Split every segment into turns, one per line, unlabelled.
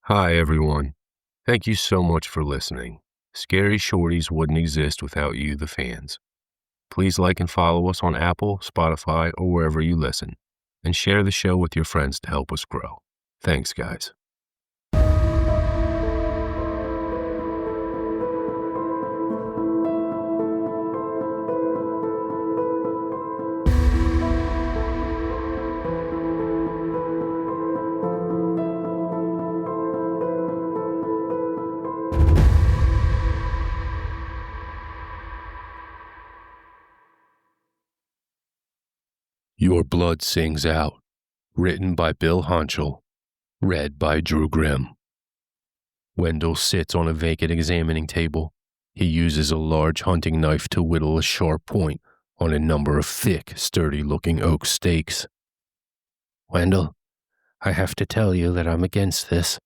Hi, everyone. Thank you so much for listening. Scary Shorties wouldn't exist without you, the fans. Please like and follow us on Apple, Spotify, or wherever you listen, and share the show with your friends to help us grow. Thanks, guys. Your Blood Sings Out, written by Bill Honchell, read by Drew Grimm. Wendell sits on a vacant examining table. He uses a large hunting knife to whittle a sharp point on a number of thick, sturdy-looking oak stakes.
Wendell, I have to tell you that I'm against this,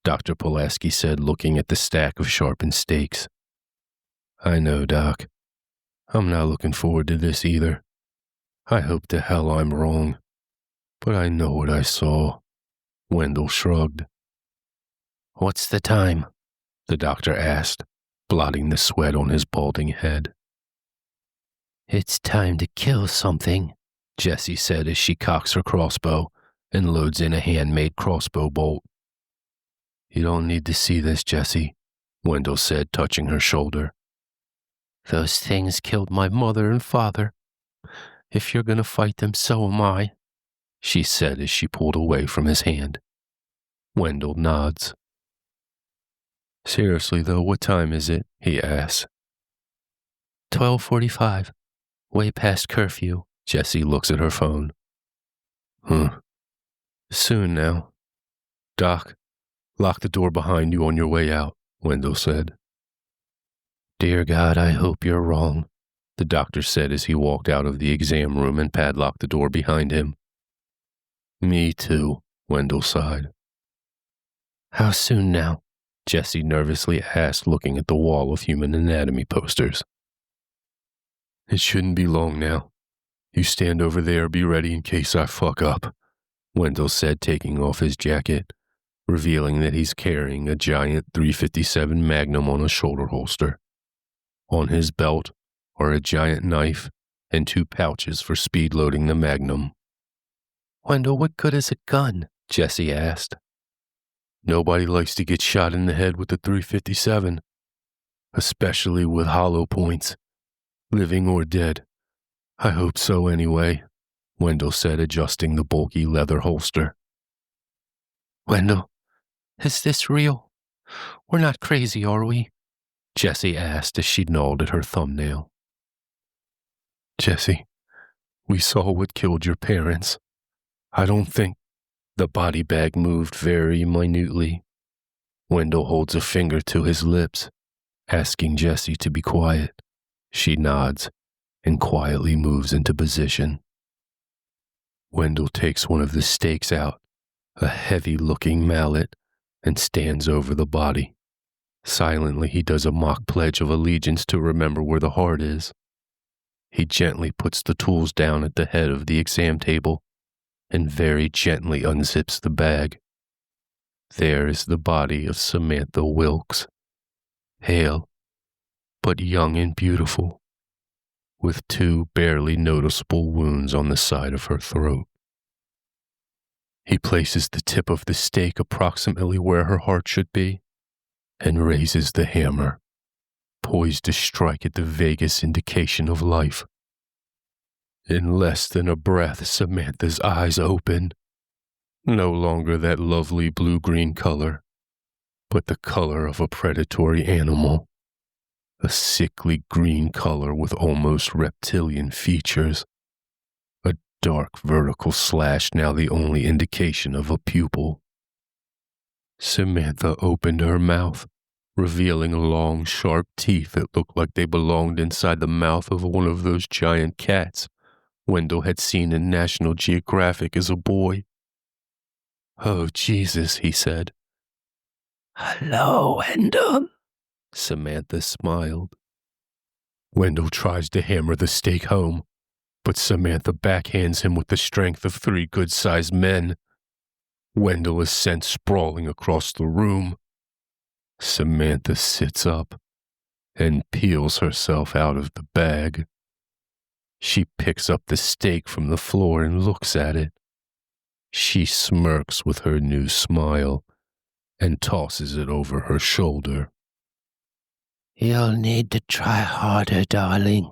Dr. Pulaski said, looking at the stack of sharpened stakes.
I know, Doc. I'm not looking forward to this either. I hope to hell I'm wrong. But I know what I saw. Wendell shrugged.
What's the time?
The doctor asked, blotting the sweat on his balding head.
It's time to kill something, Jessie said as she cocks her crossbow and loads in a handmade crossbow bolt.
You don't need to see this, Jessie, Wendell said, touching her shoulder.
Those things killed my mother and father. If you're going to fight them, so am I, she said as she pulled away from his hand.
Wendell nods. Seriously, though, what time is it? He asks.
12:45. Way past curfew.
Jessie looks at her phone. Soon now. Doc, lock the door behind you on your way out, Wendell said.
Dear God, I hope you're wrong,
the doctor said as he walked out of the exam room and padlocked the door behind him. Me too, Wendell sighed.
How soon now?
Jessie nervously asked, looking at the wall of human anatomy posters. It shouldn't be long now. You stand over there, be ready in case I fuck up, Wendell said, taking off his jacket, revealing that he's carrying a giant .357 Magnum on a shoulder holster. On his belt are a giant knife and 2 pouches for speed loading the Magnum.
Wendell, what good is a gun? Jessie asked.
Nobody likes to get shot in the head with a .357, especially with hollow points, living or dead. I hope so anyway, Wendell said, adjusting the bulky leather holster.
Wendell, is this real? We're not crazy, are we? Jessie asked as she gnawed at her thumbnail.
Jessie, we saw what killed your parents. I don't think. The body bag moved very minutely. Wendell holds a finger to his lips, asking Jessie to be quiet. She nods and quietly moves into position. Wendell takes one of the stakes out, a heavy-looking mallet, and stands over the body. Silently, he does a mock pledge of allegiance to remember where the heart is. He gently puts the tools down at the head of the exam table and very gently unzips the bag. There is the body of Samantha Wilkes, hale, but young and beautiful, with 2 barely noticeable wounds on the side of her throat. He places the tip of the stake approximately where her heart should be and raises the hammer, poised to strike at the vaguest indication of life. In less than a breath, Samantha's eyes open, no longer that lovely blue-green color, but the color of a predatory animal, a sickly green color with almost reptilian features, a dark vertical slash now the only indication of a pupil. Samantha opened her mouth, revealing long, sharp teeth that looked like they belonged inside the mouth of one of those giant cats Wendell had seen in National Geographic as a boy. Oh, Jesus, he said.
Hello, Wendell,
Samantha smiled. Wendell tries to hammer the stake home, but Samantha backhands him with the strength of 3 good-sized men. Wendell is sent sprawling across the room. Samantha sits up and peels herself out of the bag. She picks up the steak from the floor and looks at it. She smirks with her new smile and tosses it over her shoulder.
You'll need to try harder, darling,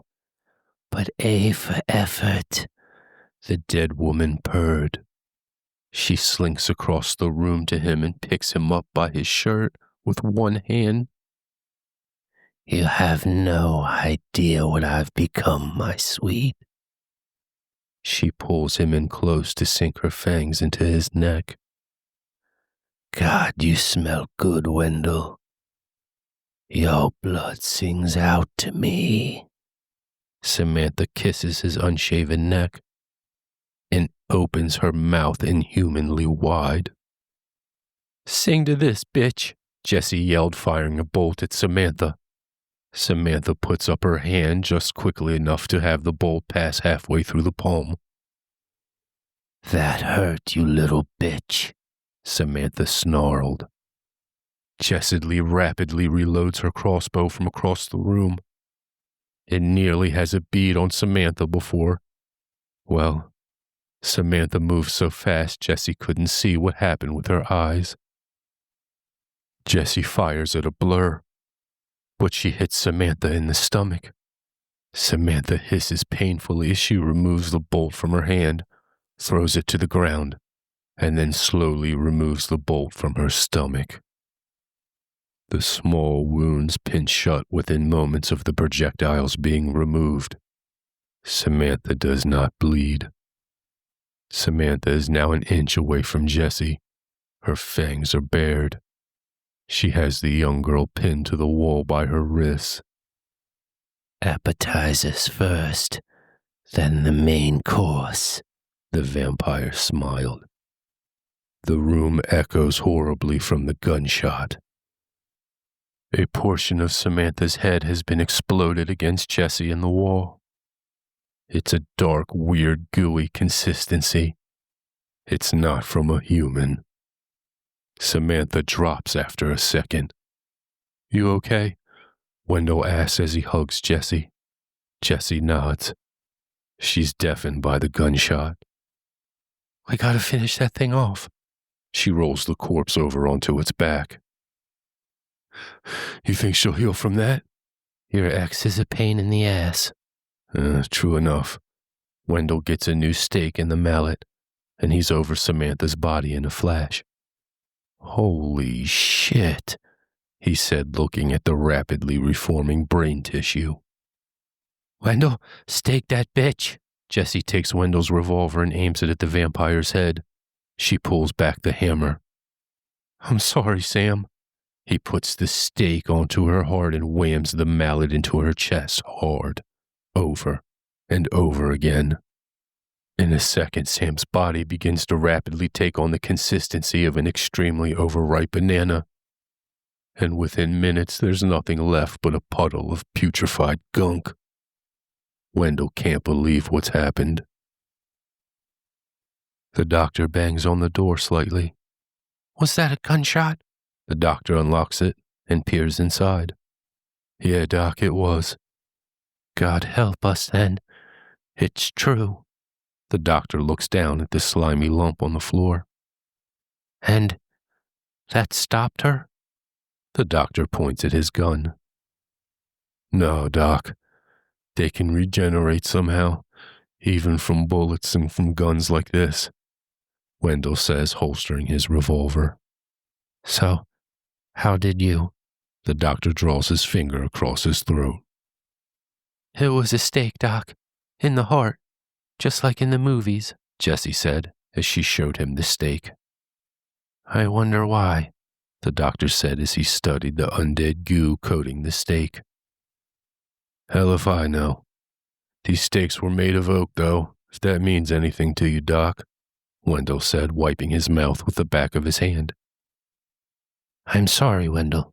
but A for effort, the dead woman purred. She slinks across the room to him and picks him up by his shirt with one hand. You have no idea what I've become, my sweet. She pulls him in close to sink her fangs into his neck. God, you smell good, Wendell. Your blood sings out to me. Samantha kisses his unshaven neck and opens her mouth inhumanly wide. Sing to this, bitch, Jesse yelled, firing a bolt at Samantha. Samantha puts up her hand just quickly enough to have the bolt pass halfway through the palm. That hurt, you little bitch, Samantha snarled. Jessie rapidly reloads her crossbow from across the room. It nearly has a bead on Samantha before, well, Samantha moved so fast Jessie couldn't see what happened with her eyes. Jessie fires at a blur, but she hits Samantha in the stomach. Samantha hisses painfully as she removes the bolt from her hand, throws it to the ground, and then slowly removes the bolt from her stomach. The small wounds pinch shut within moments of the projectiles being removed. Samantha does not bleed. Samantha is now an inch away from Jessie. Her fangs are bared. She has the young girl pinned to the wall by her wrists. Appetizers first, then the main course, the vampire smiled. The room echoes horribly from the gunshot. A portion of Samantha's head has been exploded against Jessie in the wall. It's a dark, weird, gooey consistency. It's not from a human. Samantha drops after a second. You okay? Wendell asks as he hugs Jessie. Jessie nods. She's deafened by the gunshot. I gotta finish that thing off. She rolls the corpse over onto its back. You think she'll heal from that? Your ex is a pain in the ass. True enough. Wendell gets a new stake in the mallet, and he's over Samantha's body in a flash. Holy shit, he said, looking at the rapidly reforming brain tissue. Wendell, stake that bitch. Jessie takes Wendell's revolver and aims it at the vampire's head. She pulls back the hammer. I'm sorry, Sam. He puts the stake onto her heart and whams the mallet into her chest hard, over and over again. In a second, Sam's body begins to rapidly take on the consistency of an extremely overripe banana. And within minutes, there's nothing left but a puddle of putrefied gunk. Wendell can't believe what's happened. The doctor bangs on the door slightly. Was that a gunshot? The doctor unlocks it and peers inside. Yeah, Doc, it was. God help us then. It's true. The doctor looks down at the slimy lump on the floor. And that stopped her? The doctor points at his gun. No, Doc. They can regenerate somehow, even from bullets and from guns like this, Wendell says, holstering his revolver. So, how did you? The doctor draws his finger across his throat. It was a stake, Doc, in the heart, just like in the movies, Jessie said, as she showed him the stake. I wonder why, the doctor said as he studied the undead goo coating the stake. Hell if I know. These stakes were made of oak, though, if that means anything to you, Doc, Wendell said, wiping his mouth with the back of his hand. I'm sorry, Wendell.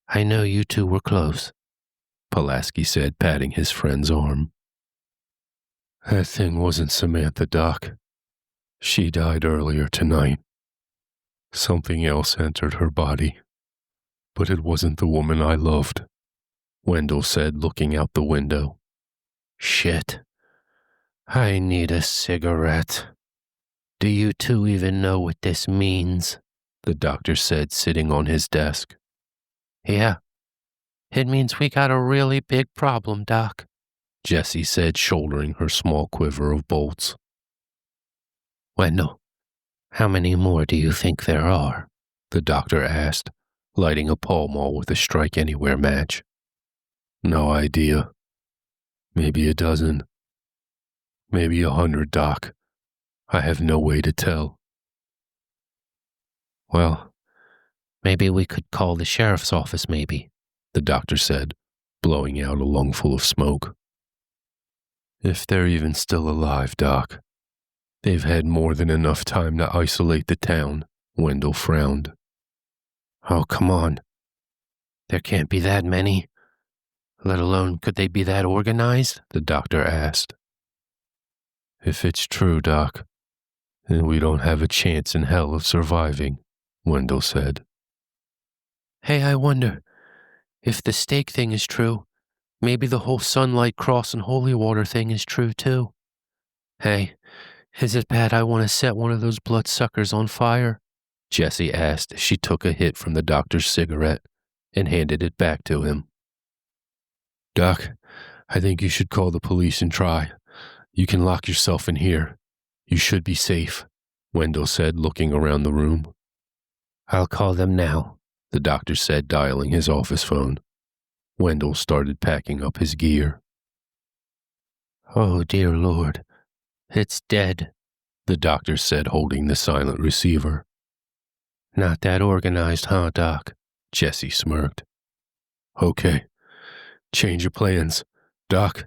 I know you two were close, Pulaski said, patting his friend's arm. That thing wasn't Samantha, Doc. She died earlier tonight.
Something else entered her body, but it wasn't the woman I loved, Wendell said, looking out the window.
Shit. I need a cigarette. Do you two even know what this means? The doctor said, sitting on his desk. Yeah. It means we got a really big problem, Doc, Jessie said, shouldering her small quiver of bolts. Wendell, how many more do you think there are? The doctor asked, lighting a Pall Mall with a Strike Anywhere match.
No idea. Maybe a dozen. Maybe 100, Doc. I have no way to tell.
Well, maybe we could call the sheriff's office, maybe, the doctor said, blowing out a lungful of smoke.
If they're even still alive, Doc. They've had more than enough time to isolate the town, Wendell frowned.
Oh, come on. There can't be that many. Let alone could they be that organized? The doctor asked.
If it's true, Doc, then we don't have a chance in hell of surviving, Wendell said.
Hey, I wonder, if the stake thing is true, maybe the whole Sunlight Cross and Holy Water thing is true, too. Hey, is it bad I want to set one of those bloodsuckers on fire? Jessie asked as she took a hit from the doctor's cigarette and handed it back to him.
Doc, I think you should call the police and try. You can lock yourself in here. You should be safe, Wendell said, looking around the room.
I'll call them now, the doctor said, dialing his office phone.
Wendell started packing up his gear.
Oh, dear Lord, it's dead, the doctor said, holding the silent receiver. Not that organized, huh, Doc? Jessie smirked.
Okay. Change your plans. Doc,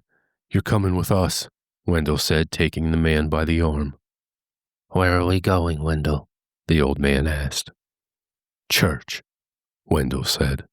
you're coming with us, Wendell said, taking the man by the arm.
Where are we going, Wendell? The old man asked.
Church, Wendell said.